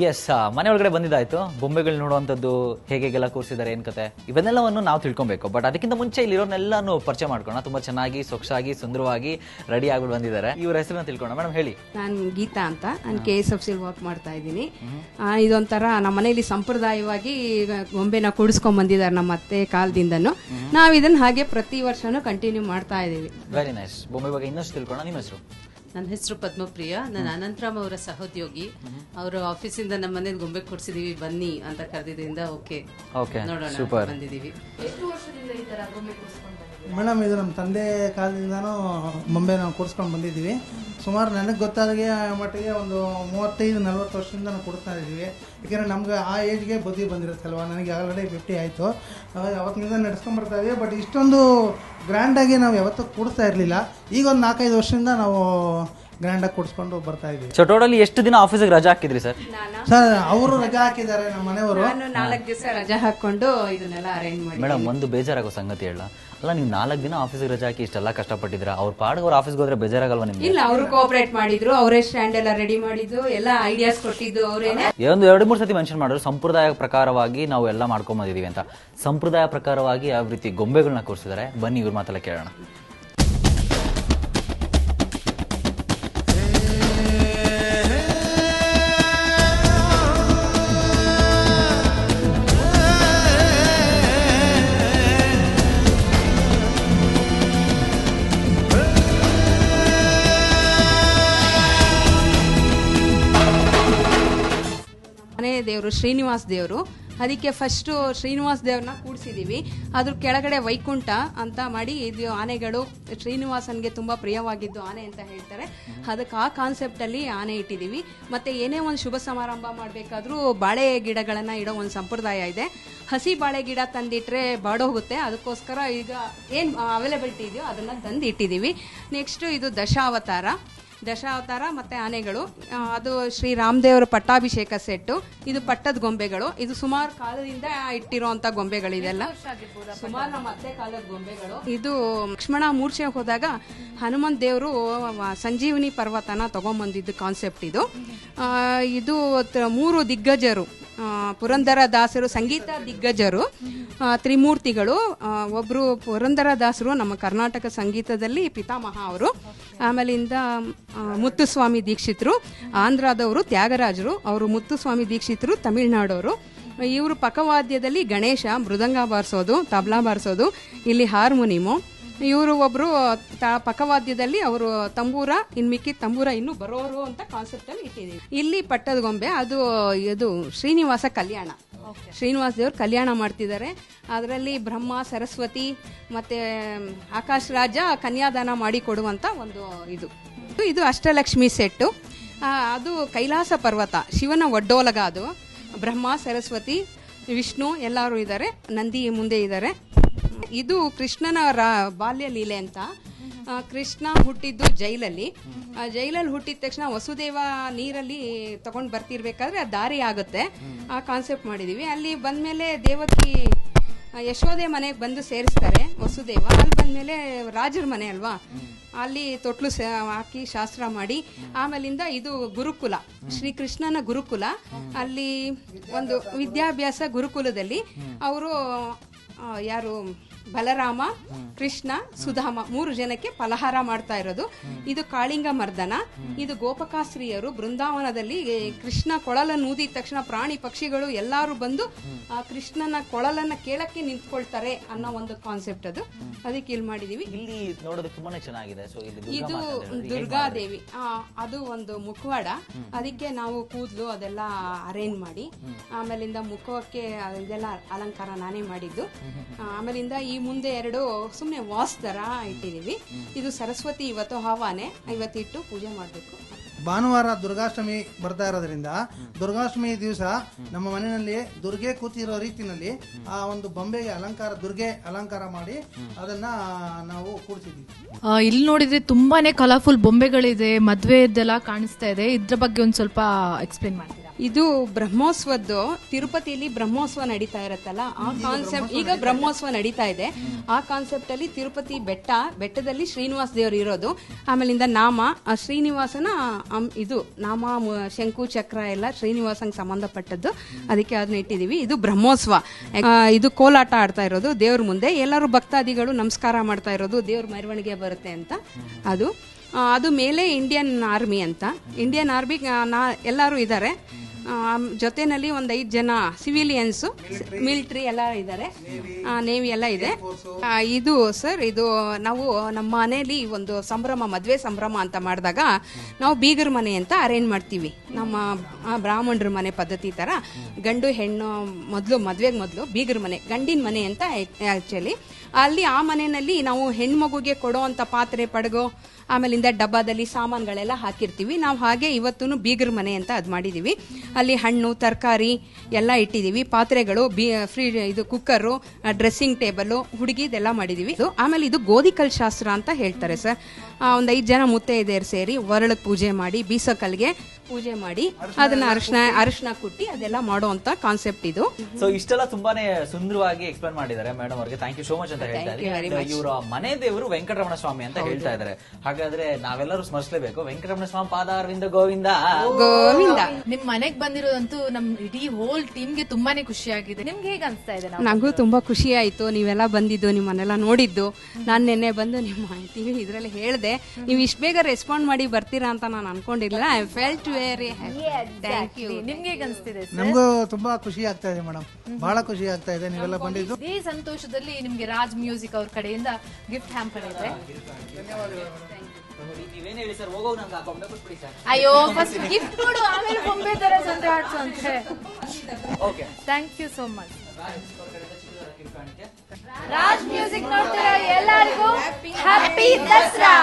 S, ಮನೆ ಒಳಗಡೆ ಬಂದಿದ್ದಾಯ್ತು. ಬೊಂಬೆಗಳು ನೋಡುವಂಥದ್ದು ಹೇಗೆಲ್ಲ ಕೂರಿಸಿದ್ದಾರೆ, ಏನ್ ಕತೆ, ಇವನ್ನೆಲ್ಲವನ್ನು ನಾವು ತಿಳ್ಕೊಬೇಕು. ಬಟ್ ಅದಕ್ಕಿಂತ ಮುಂಚೆ ಇಲ್ಲಿರೋನೆಲ್ಲಾನು ಪರಿಚಯ ಮಾಡ್ಕೋಣ. ತುಂಬಾ ಚೆನ್ನಾಗಿ, ಸೊಗಸಾಗಿ, ಸುಂದರವಾಗಿ ರೆಡಿ ಆಗಿ ಬಂದಿದ್ದಾರೆ. ಇವ್ರ ಹೆಸರನ್ನ ತಿಳ್ಕೋಣ. ಮೇಡಮ್ ಹೇಳಿ. ನಾನು ಗೀತಾ ಅಂತ, ನಾನು KSFC ವರ್ಕ್ ಮಾಡ್ತಾ ಇದ್ದೀನಿ. ಇದೊಂಥರ ನಮ್ಮ ಮನೆಯಲ್ಲಿ ಸಂಪ್ರದಾಯವಾಗಿ ಗೊಂಬೆನ ಕೂಡಿಸ್ಕೊಂಡ್ ಬಂದಿದ್ದಾರೆ ನಮ್ಮ ಅತ್ತೆ ಕಾಲದಿಂದನು. ನಾವು ಇದನ್ನ ಹಾಗೆ ಪ್ರತಿ ವರ್ಷನೂ ಕಂಟಿನ್ಯೂ ಮಾಡ್ತಾ ಇದೀವಿ. Very nice. ಬೊಂಬೆ ಬಗ್ಗೆ ಇನ್ನಷ್ಟು ತಿಳ್ಕೋಣ. ನಿಮ್ಮ ಹೆಸರು? ನನ್ನ ಹೆಸರು ಪದ್ಮಪ್ರಿಯ. ನಾನು ಅನಂತರಾಮ್ ಅವರ ಸಹೋದ್ಯೋಗಿ. ಅವರು ಆಫೀಸಿಂದ ನಮ್ಮ ಮನೇಲಿ ಗೊಂಬೆ ಕೊಡ್ಸಿದೀವಿ ಬನ್ನಿ ಅಂತ ಕರೆದಿದ್ದರಿಂದ ಓಕೆ ನೋಡೋಣ ಬಂದಿದ್ದೀವಿ. ಎಷ್ಟು ವರ್ಷದಿಂದ ಈ ತರ ಗೊಂಬೆ ಕೂರಿಸ್ಕೊಂಡು ಮೇಡಮ್, ಇದು ನಮ್ಮ ತಂದೆ ಕಾಲದಿಂದನೂ ಬೊಂಬೆ ನಾವು ಕೂರಿಸ್ಕೊಂಡು ಬಂದಿದ್ದೀವಿ. ಸುಮಾರು ನನಗೆ ಗೊತ್ತಾದಾಗೆ ಮಟ್ಟಿಗೆ ಒಂದು 35-40 ವರ್ಷದಿಂದ ನಾವು ಕೊಡ್ತಾ ಇದ್ದೀವಿ. ಯಾಕೆಂದರೆ ನಮ್ಗೆ ಆ ಏಜ್ಗೆ ಬುದ್ಧಿ ಬಂದಿರುತ್ತಲ್ವ. ನನಗೆ ಆಲ್ರೆಡಿ 50 ಆಯಿತು. ಅವತ್ತಿನಿಂದ ನಡೆಸ್ಕೊಂಡ್ಬರ್ತಾ ಇದ್ದೀವಿ. ಬಟ್ ಇಷ್ಟೊಂದು ಗ್ರ್ಯಾಂಡಾಗಿ ನಾವು ಯಾವತ್ತೂ ಕೂಡಿಸ್ತಾ ಇರಲಿಲ್ಲ. ಈಗ ಒಂದು 4-5 ವರ್ಷದಿಂದ ನಾವು ಗ್ರ್ಯಾಂಡಾಗಿ ಕೂಡಿಸ್ಕೊಂಡು ಬರ್ತಾ ಇದ್ದೀವಿ. ಸೊ ಟೋಟಲಿ ಎಷ್ಟು ದಿನ ಆಫೀಸಿಗೆ ರಜಾ ಹಾಕಿದ್ರಿ ಸರ್? ಸರ್, ಅವರು ರಜಾ ಹಾಕಿದ್ದಾರೆ, ನಮ್ಮ ಮನೆಯವರು. 4 ದಿವಸ ರಜಾ ಹಾಕೊಂಡು ಇದನ್ನೆಲ್ಲ ಅರೇಂಜ್ ಮಾಡಿ. ಮೇಡಮ್, ಒಂದು ಬೇಜಾರಾಗೋ ಸಂಗತಿ ಹೇಳ, ಅಲ್ಲ ನೀವು 4 ದಿನ ಆಫೀಸಿಗೆ ರಜಾ ಹಾಕಿ ಇಷ್ಟೆಲ್ಲ ಕಷ್ಟಪಟ್ಟಿದ್ರ, ಅವ್ರ ಪಾಡಿಗೆ ಅವ್ರ ಆಫೀಸ್ಗೆ ಹೋದ್ರೆ ಬೇಜಾರಾಗಲ್ವಾ ನಿಮ್ಗೆ? ಇಲ್ಲ, ಅವರು ಕೋಆಪರೇಟ್ ಮಾಡಿದ್ರು, ಅವರೇ ಸ್ಟ್ಯಾಂಡ್ ಎಲ್ಲ ರೆಡಿ ಮಾಡಿದ್ದು, ಎಲ್ಲ ಐಡಿಯಾಸ್ ಕೊಟ್ಟಿದ್ದು ಅವರೇನೆ. ಒಂದು 2-3 ಸತಿ ಮೆನ್ಷನ್ ಮಾಡಿದ್ರು ಸಂಪ್ರದಾಯ ಪ್ರಕಾರವಾಗಿ ನಾವು ಎಲ್ಲ ಮಾಡ್ಕೊಂಡ್ ಬಂದಿದೀವಿ ಅಂತ. ಸಂಪ್ರದಾಯ ಪ್ರಕಾರವಾಗಿ ಯಾವ ರೀತಿ ಗೊಂಬೆಗಳನ್ನ ಕೂರಿಸಿದ್ದಾರೆ, ಬನ್ನಿ ಇವ್ರ ಮಾತೆಲ್ಲ ಕೇಳೋಣ. ಮನೆ ದೇವರು ಶ್ರೀನಿವಾಸ ದೇವರು. ಅದಕ್ಕೆ ಫಸ್ಟು ಶ್ರೀನಿವಾಸ ದೇವ್ರನ್ನ ಕೂಡಿಸಿದೀವಿ. ಅದ್ರ ಕೆಳಗಡೆ ವೈಕುಂಠ ಅಂತ ಮಾಡಿ, ಇದು ಆನೆಗಳು ಶ್ರೀನಿವಾಸನ್ಗೆ ತುಂಬ ಪ್ರಿಯವಾಗಿದ್ದು ಆನೆ ಅಂತ ಹೇಳ್ತಾರೆ. ಅದಕ್ಕೆ ಆ ಕಾನ್ಸೆಪ್ಟಲ್ಲಿ ಆನೆ ಇಟ್ಟಿದ್ದೀವಿ. ಮತ್ತು ಏನೇ ಒಂದು ಶುಭ ಸಮಾರಂಭ ಮಾಡಬೇಕಾದ್ರೂ ಬಾಳೆ ಗಿಡಗಳನ್ನು ಇಡೋ ಒಂದು ಸಂಪ್ರದಾಯ ಇದೆ. ಹಸಿ ಬಾಳೆ ಗಿಡ ತಂದಿಟ್ರೆ ಬಾಡೋಗುತ್ತೆ. ಅದಕ್ಕೋಸ್ಕರ ಈಗ ಏನು ಅವೈಲೇಬಿಲಿಟಿ ಇದೆಯೋ ಅದನ್ನು ತಂದು ಇಟ್ಟಿದ್ದೀವಿ. ನೆಕ್ಸ್ಟು ಇದು ದಶಾವತಾರ ಮತ್ತು ಆನೆಗಳು. ಅದು ಶ್ರೀ ರಾಮದೇವರ ಪಟ್ಟಾಭಿಷೇಕ ಸೆಟ್ಟು. ಇದು ಪಟ್ಟದ ಗೊಂಬೆಗಳು. ಇದು ಸುಮಾರು ಕಾಲದಿಂದ ಇಟ್ಟಿರೋಂಥ ಗೊಂಬೆಗಳಿದೆಲ್ಲ, ಸುಮಾರು ನಮ್ಮ ಅತ್ತೆ ಕಾಲದ ಗೊಂಬೆಗಳು. ಇದು ಲಕ್ಷ್ಮಣ ಮೂರ್ಛೆ ಹೋದಾಗ ಹನುಮಂತ ದೇವರು ಸಂಜೀವನಿ ಪರ್ವತನ ತಗೊಂಬಂದಿದ್ದು ಕಾನ್ಸೆಪ್ಟ್ ಇದು. ಇದು 3 ದಿಗ್ಗಜರು, ಪುರಂದರ ದಾಸರು ಸಂಗೀತ ದಿಗ್ಗಜರು, ತ್ರಿಮೂರ್ತಿಗಳು. ಒಬ್ಬರು ಪುರಂದರ ದಾಸರು ನಮ್ಮ ಕರ್ನಾಟಕ ಸಂಗೀತದಲ್ಲಿ ಪಿತಾಮಹ ಅವರು. ಆಮೇಲಿಂದ ಮುತ್ತುಸ್ವಾಮಿ ದೀಕ್ಷಿತರು ಆಂಧ್ರದವರು, ತ್ಯಾಗರಾಜರು ಅವರು. ಮುತ್ತುಸ್ವಾಮಿ ದೀಕ್ಷಿತರು ತಮಿಳ್ನಾಡವರು. ಇವರು ಪಕ್ಕವಾದ್ಯದಲ್ಲಿ ಗಣೇಶ ಮೃದಂಗ ಬಾರಿಸೋದು, ತಬ್ಲಾ ಬಾರಿಸೋದು, ಇಲ್ಲಿ ಹಾರ್ಮೋನಿಯಮು. ಇವರು ಒಬ್ರು ಪಕ್ಕವಾದ್ಯದಲ್ಲಿ ಅವರು ತಂಬೂರ, ಮಿಕ್ಕಿ ತಂಬೂರ ಇನ್ನೂ ಬರೋರು ಅಂತ ಕಾನ್ಸೆಪ್ಟ್ ಅಲ್ಲಿ ಇಟ್ಟಿದ್ದೀವಿ. ಇಲ್ಲಿ ಪಟ್ಟದ ಗೊಂಬೆ, ಅದು ಇದು ಶ್ರೀನಿವಾಸ ಕಲ್ಯಾಣ. ಶ್ರೀನಿವಾಸ ದೇವ್ರು ಕಲ್ಯಾಣ ಮಾಡ್ತಿದ್ದಾರೆ. ಅದರಲ್ಲಿ ಬ್ರಹ್ಮ, ಸರಸ್ವತಿ ಮತ್ತೆ ಆಕಾಶ್ ರಾಜ ಕನ್ಯಾದಾನ ಮಾಡಿ ಕೊಡುವಂತ ಒಂದು ಇದು ಅಷ್ಟಲಕ್ಷ್ಮಿ ಸೆಟ್ಟು. ಅದು ಕೈಲಾಸ ಪರ್ವತ, ಶಿವನ ಒಡ್ಡೋಲಗ. ಅದು ಬ್ರಹ್ಮ, ಸರಸ್ವತಿ, ವಿಷ್ಣು ಎಲ್ಲರೂ ಇದ್ದಾರೆ. ನಂದಿ ಮುಂದೆ ಇದ್ದಾರೆ. ಇದು ಕೃಷ್ಣನ ಬಾಲ್ಯ ಲೀಲೆ ಅಂತ. ಕೃಷ್ಣ ಹುಟ್ಟಿದ್ದು ಜೈಲಲ್ಲಿ. ಜೈಲಲ್ಲಿ ಹುಟ್ಟಿದ ತಕ್ಷಣ ವಸುದೇವ ನೀರಲ್ಲಿ ತಗೊಂಡು ಬರ್ತಿರ್ಬೇಕಾದ್ರೆ ದಾರಿ ಆಗುತ್ತೆ. ಆ ಕಾನ್ಸೆಪ್ಟ್ ಮಾಡಿದೀವಿ. ಅಲ್ಲಿ ಬಂದ್ಮೇಲೆ ದೇವಕಿ ಯಶೋದೆ ಮನೆಗೆ ಬಂದು ಸೇರಿಸ್ತಾರೆ ವಸುದೇವ. ಅಲ್ಲಿ ಬಂದ್ಮೇಲೆ ರಾಜರ ಮನೆ ಅಲ್ವಾ, ಅಲ್ಲಿ ತೊಟ್ಲು ಹಾಕಿ ಶಾಸ್ತ್ರ ಮಾಡಿ, ಆಮೇಲಿಂದ ಇದು ಗುರುಕುಲ, ಶ್ರೀಕೃಷ್ಣನ ಗುರುಕುಲ. ಅಲ್ಲಿ ಒಂದು ವಿದ್ಯಾಭ್ಯಾಸ ಗುರುಕುಲದಲ್ಲಿ ಅವರು ಯಾರು ಬಲರಾಮ, ಕೃಷ್ಣ, ಸುಧಾಮ 3 ಜನಕ್ಕೆ ಫಲಹಾರ ಮಾಡ್ತಾ ಇರೋದು. ಇದು ಕಾಳಿಂಗ ಮರ್ದನ. ಇದು ಗೋಪಕಾಸ್ತ್ರೀಯರು ಬೃಂದಾವನದಲ್ಲಿ ಕೃಷ್ಣ ಕೊಳಲನ್ನು ಊದಿದ ತಕ್ಷಣ ಪ್ರಾಣಿ ಪಕ್ಷಿಗಳು ಎಲ್ಲಾರು ಬಂದು ಆ ಕೃಷ್ಣನ ಕೊಳಲನ್ನ ಕೇಳಕ್ಕೆ ನಿಂತ್ಕೊಳ್ತಾರೆ ಅನ್ನೋ ಒಂದು ಕಾನ್ಸೆಪ್ಟ್ ಅದು. ಅದಕ್ಕೆ ಇಲ್ಲಿ ಮಾಡಿದೀವಿ. ಇಲ್ಲಿ ನೋಡೋದು ತುಂಬಾನೇ ಚೆನ್ನಾಗಿದೆ. ಇದು ದುರ್ಗಾದೇವಿ, ಅದು ಒಂದು ಮುಖವಾಡ. ಅದಕ್ಕೆ ನಾವು ಕೂದಲು ಅದೆಲ್ಲ ಅರೇಂಜ್ ಮಾಡಿ, ಆಮೇಲಿಂದ ಮುಖಕ್ಕೆ ಇದೆಲ್ಲ ಅಲಂಕಾರ ನಾನೇ ಮಾಡಿದ್ದು. ಆಮೇಲಿಂದ ಈ ಮುಂದೆ 2 ಸುಮ್ಮನೆ ವಾಸ್ ತರ ಇಟ್ಟಿದೀವಿ. ಇದು ಸರಸ್ವತಿ ಇವತ್ತು ಹವಾನೆ, ಇವತ್ತಿಟ್ಟು ಪೂಜೆ ಮಾಡಬೇಕು. ಭಾನುವಾರ ದುರ್ಗಾಷ್ಟಮಿ ಬರ್ತಾ ಇರೋದ್ರಿಂದ ದುರ್ಗಾಷ್ಟಮಿ ದಿವಸ ನಮ್ಮ ಮನೆಯಲ್ಲಿ ದುರ್ಗೆ ಕೂತಿರೋ ರೀತಿನಲ್ಲಿ ಆ ಒಂದು ಬೊಂಬೆಗೆ ಅಲಂಕಾರ, ದುರ್ಗೆ ಅಲಂಕಾರ ಮಾಡಿ ಅದನ್ನ ನಾವು ಕೂಡಿಸಿದ್ದೀವಿ. ಇಲ್ಲಿ ನೋಡಿದ್ರೆ ತುಂಬಾನೇ ಕಲರ್ಫುಲ್ ಬೊಂಬೆಗಳಿದೆ, ಮದ್ವೆದೆಲ್ಲ ಕಾಣಿಸ್ತಾ ಇದೆ. ಇದ್ರ ಬಗ್ಗೆ ಒಂದ್ ಸ್ವಲ್ಪ ಎಕ್ಸ್ಪ್ಲೇನ್ ಮಾಡ್ತೀರಾ? ಇದು ಬ್ರಹ್ಮೋತ್ಸವದ್ದು ತಿರುಪತಿಯಲ್ಲಿ ಬ್ರಹ್ಮೋತ್ಸವ ನಡೀತಾ ಇರತ್ತಲ್ಲ ಆ ಕಾನ್ಸೆಪ್ಟ್, ಈಗ ಬ್ರಹ್ಮೋತ್ಸವ ನಡೀತಾ ಇದೆ. ಆ ಕಾನ್ಸೆಪ್ಟ್ ಅಲ್ಲಿ ತಿರುಪತಿ ಬೆಟ್ಟದಲ್ಲಿ ಶ್ರೀನಿವಾಸ ದೇವರು ಇರೋದು. ಆಮೇಲಿಂದ ನಾಮ ಶ್ರೀನಿವಾಸನ ಇದು ನಾಮ ಶಂಕು ಚಕ್ರ ಎಲ್ಲ ಶ್ರೀನಿವಾಸಂಗೆ ಸಂಬಂಧಪಟ್ಟದ್ದು, ಅದಕ್ಕೆ ಅದನ್ನ ಇಟ್ಟಿದೀವಿ. ಇದು ಬ್ರಹ್ಮೋತ್ಸವ. ಇದು ಕೋಲಾಟ ಆಡ್ತಾ ಇರೋದು ದೇವ್ರ ಮುಂದೆ, ಎಲ್ಲರೂ ಭಕ್ತಾದಿಗಳು ನಮಸ್ಕಾರ ಮಾಡ್ತಾ ಇರೋದು, ದೇವ್ರ ಮೆರವಣಿಗೆ ಬರುತ್ತೆ ಅಂತ. ಅದು ಮೇಲೆ ಇಂಡಿಯನ್ ಆರ್ಮಿ ಅಂತ, ಇಂಡಿಯನ್ ಆರ್ಮಿ ಎಲ್ಲರೂ ಇದ್ದಾರೆ. ಜೊತೆನಲ್ಲಿ ಒಂದು 5 ಜನ ಸಿವಿಲಿಯನ್ಸ್, ಮಿಲಿಟರಿ ಎಲ್ಲ ಇದ್ದಾರೆ, ನೇವಿ ಎಲ್ಲ ಇದೆ. ಇದು ಸರ್, ಇದು ನಾವು ನಮ್ಮ ಮನೆಯಲ್ಲಿ ಒಂದು ಸಂಭ್ರಮ, ಮದುವೆ ಸಂಭ್ರಮ ಅಂತ ಮಾಡಿದಾಗ ನಾವು ಬೀಗರ ಮನೆ ಅಂತ ಅರೇಂಜ್ ಮಾಡ್ತೀವಿ. ನಮ್ಮ ಬ್ರಾಹ್ಮಣರ ಮನೆ ಪದ್ಧತಿ ತರ ಗಂಡು ಹೆಣ್ಣು ಮದುವೆಗೆ ಮೊದಲು ಬೀಗರ ಮನೆ, ಗಂಡಿನ ಮನೆ ಅಂತ ಆಕ್ಚುಲಿ. ಅಲ್ಲಿ ಆ ಮನೆಯಲ್ಲಿ ನಾವು ಹೆಣ್ಮಗುಗೆ ಕೊಡೋ ಅಂತ ಪಾತ್ರೆ ಪಡಗೋ ಆಮೇಲಿಂದ ಡಬ್ಬದಲ್ಲಿ ಸಾಮಾನುಗಳೆಲ್ಲ ಹಾಕಿರ್ತೀವಿ ನಾವು. ಹಾಗೆ ಇವತ್ತು ಬೀಗರ ಮನೆ ಅಂತ ಅದು ಮಾಡಿದೀವಿ. ಅಲ್ಲಿ ಹಣ್ಣು ತರಕಾರಿ ಎಲ್ಲ ಇಟ್ಟಿದೀವಿ, ಪಾತ್ರೆಗಳು, ಇದು ಕುಕ್ಕರು, ಡ್ರೆಸ್ಸಿಂಗ್ ಟೇಬಲ್, ಹುಡುಗಿದೆಲ್ಲ ಮಾಡಿದೀವಿ. ಆಮೇಲೆ ಇದು ಗೋಧಿಕಲ್ ಶಾಸ್ತ್ರ ಅಂತ ಹೇಳ್ತಾರೆ ಸರ್. ಒಂದು 5 ಜನ ಮುತ್ತೈದೆಯರು ಸೇರಿ ಒರಳಕ್ಕೆ ಪೂಜೆ ಮಾಡಿ, ಬೀಸಕಲ್ಗೆ ಪೂಜೆ ಮಾಡಿ, ಅದನ್ನ ಅರಿಶಿನ ಕುಟ್ಟಿ ಅದೆಲ್ಲ ಮಾಡುವಂತ ಕಾನ್ಸೆಪ್ಟ್ ಇದು. ಸೊ ಇಷ್ಟೆಲ್ಲ ತುಂಬಾನೇ ಸುಂದರವಾಗಿ ಎಕ್ಸ್ಪ್ಲೇನ್ ಮಾಡಿದ್ದಾರೆ ಮೇಡಮ್ ಅವರಿಗೆ. ಥ್ಯಾಂಕ್ ಯು ಸೋ ಮಚ್ ಅಂತ ಹೇಳ್ತಾ ಇದ್ದಾರೆ. ಇವರ ಮನೆ ದೇವರು ವೆಂಕಟರಮಣ ಸ್ವಾಮಿ ಅಂತ ಹೇಳ್ತಾ ಇದ್ದಾರೆ. ಹಾಗಾದ್ರೆ ನಾವೆಲ್ಲರೂ ಸ್ಮರಿಸಲೇಬೇಕು, ವೆಂಕಟರಮಣ ಸ್ವಾಮಿ ಪಾದಾರವಿಂದ ಗೋವಿಂದ ಗೋವಿಂದ. ನಿಮ್ ಮನೆಗ್ ಬಂದಿರೋದಂತೂ ನಮ್ ಇಡೀ ಹೋಲ್ ಟೀಮ್ಗೆ ತುಂಬಾನೇ ಖುಷಿ ಆಗಿದೆ. ನಿಮ್ಗೆ ಹೇಗೆ ಅನ್ಸ್ತಾ ಇದೆ? ನಂಗೂ ತುಂಬಾ ಖುಷಿ ಆಯ್ತು, ನೀವೆಲ್ಲ ಬಂದಿದ್ದು, ನಿಮ್ಮನ್ನೆಲ್ಲ ನೋಡಿದ್ದು. ನಾನು ನಿನ್ನೆ ಬಂದು ನಿಮ್ಮ ಟಿವಿ ಇದ್ರಲ್ಲಿ ಹೇಳ್ದೆ, ನೀವು ಇಷ್ಟು ಬೇಗ ರೆಸ್ಪಾಂಡ್ ಮಾಡಿ ಬರ್ತೀರಾ ಅಂತ ನಾನು ಅನ್ಕೊಂಡಿರ್ಲಿಲ್ಲ. I felt very happy. Thank you. ನಿಮ್ಗೆ ಹೇಗೆ ಅನ್ಸ್ತಿದೆ? ನಮಗೂ ತುಂಬಾ ಖುಷಿ ಆಗ್ತಾ ಇದೆ ಮೇಡಮ್, ಬಹಳ ಖುಷಿ ಆಗ್ತಾ ಇದೆ ನೀವೆಲ್ಲ ಬಂದಿದ್ದು. ಈ ಸಂತೋಷದಲ್ಲಿ ನಿಮ್ಗೆ ರಾಜ್ ಮ್ಯೂಸಿಕ್ ಅವ್ರ ಕಡೆಯಿಂದ ಗಿಫ್ಟ್ ಹ್ಯಾಂಪರ್ ಇದೆ. ಅಯ್ಯೋ, ಫಸ್ಟ್ ಗಿಫ್ಟ್ ಕೊಡು, ಆಮೇಲೆ ಬೊಂಬೆ ತರ ಸಂತೆ ಆಡ್ಸು ಅಂತೆ. Thank you so much. Raj music ನೋಡ್ತೀರಾ ಎಲ್ಲರಿಗೂ ಹ್ಯಾಪಿ ದಸರಾ.